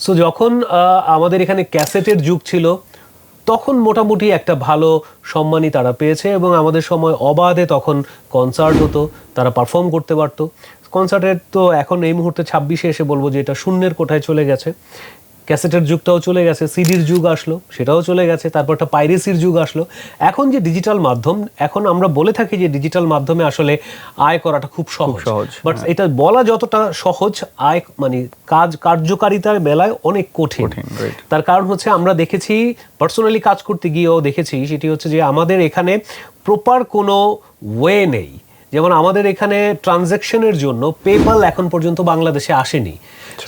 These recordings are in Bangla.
সো যখন আমাদের এখানে ক্যাসেটের যুগ ছিল তখন মোটামুটি একটা ভালো সম্মানই তারা পেয়েছে এবং আমাদের সময় অবাধে তখন কনসার্ট হতো, তারা পারফর্ম করতে পারতো। কনসার্টের তো এখন এই মুহূর্তে 26-এ এসে বলবো যে এটা শূন্যের কোঠায় চলে গেছে। ক্যাসেটের যুগটাও চলে গেছে, সিডির যুগ আসলো, সেটাও চলে গেছে, তারপর একটা পাইরেসির যুগ আসলো। এখন যে ডিজিটাল মাধ্যম, এখন আমরা বলে থাকি যে ডিজিটাল মাধ্যমে আসলে আয় করাটা খুব সহজ, বাট এটা বলা যতটা সহজ, আয় মানে কার্যকারিতার বেলায় অনেক কঠিন। তার কারণ হচ্ছে আমরা দেখেছি, পার্সোনালি কাজ করতে গিয়েও দেখেছি, সেটি হচ্ছে যে আমাদের এখানে প্রপার কোনো ওয়ে নেই। যেমন আমাদের এখানে ট্রানজ্যাকশনের জন্য পেপ্যাল এখন পর্যন্ত বাংলাদেশে আসেনি।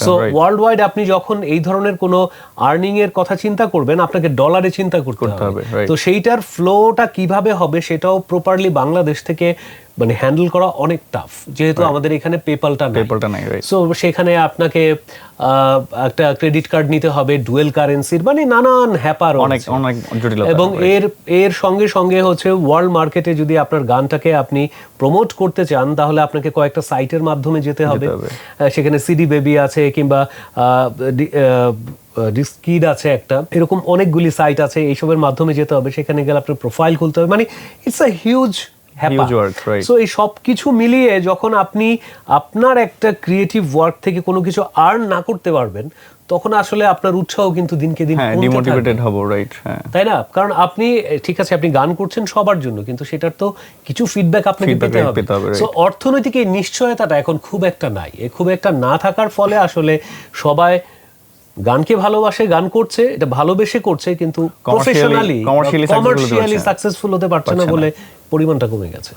সো ওয়ার্ল্ড ওয়াইড আপনি যখন এই ধরনের কোনো আর্নিং এর কথা চিন্তা করবেন, আপনাকে ডলারে চিন্তা করতে হবে। তো সেইটার ফ্লোটা কিভাবে হবে সেটাও প্রপারলি বাংলাদেশ থেকে মানে হ্যান্ডেল করা অনেক টাফ, যেহেতু আমাদের এখানে পেপ্যালটা নাই। সো সেখানে আপনাকে একটা ক্রেডিট কার্ড নিতে হবে, ডুয়েল কারেন্সির, মানে নানান হ্যাপার অনেক জটিলতা। এবং এর সঙ্গে সঙ্গে হচ্ছে ওয়ার্ল্ড মার্কেটে যদি আপনার গানটাকে আপনি প্রমোট করতে চান, তাহলে আপনাকে কয়েকটা সাইটের মাধ্যমে যেতে হবে। সেখানে সিডি বেবি আছে, কিংবা ডিস্কিড আছে একটা, এরকম অনেকগুলি সাইট আছে, এইসবের মাধ্যমে যেতে হবে। সেখানে গেলে আপনার প্রোফাইল খুলতে হবে, মানে ইটস আ হিউজ। সো এই সব কিছু মিলিয়ে যখন আপনি আপনার একটা ক্রিয়েটিভ ওয়ার্ক থেকে কোনো কিছু আর্ন না করতে পারবেন, তখন আসলে আপনার উৎসাহ কিন্তু দিনকে দিন ডিমোটিভেটেড হবে, রাইট? তাই না? কারণ আপনি ঠিক আছে, আপনি গান করছেন সবার জন্য, কিন্তু সেটার তো কিছু ফিডব্যাক আপনাকে পেতে হবে। সো অর্থনৈতিক এই নিশ্চয়তাটা এখন খুব একটা নাই। খুব একটা না থাকার ফলে আসলে সবাই গানকে ভালোবাসে, গান করছে, এটা ভালোবেসে করছে, কিন্তু প্রফেশনালি কমার্শিয়ালি সাকসেসফুল হতে পারছে না বলে পরিমাণটা কমে গেছে।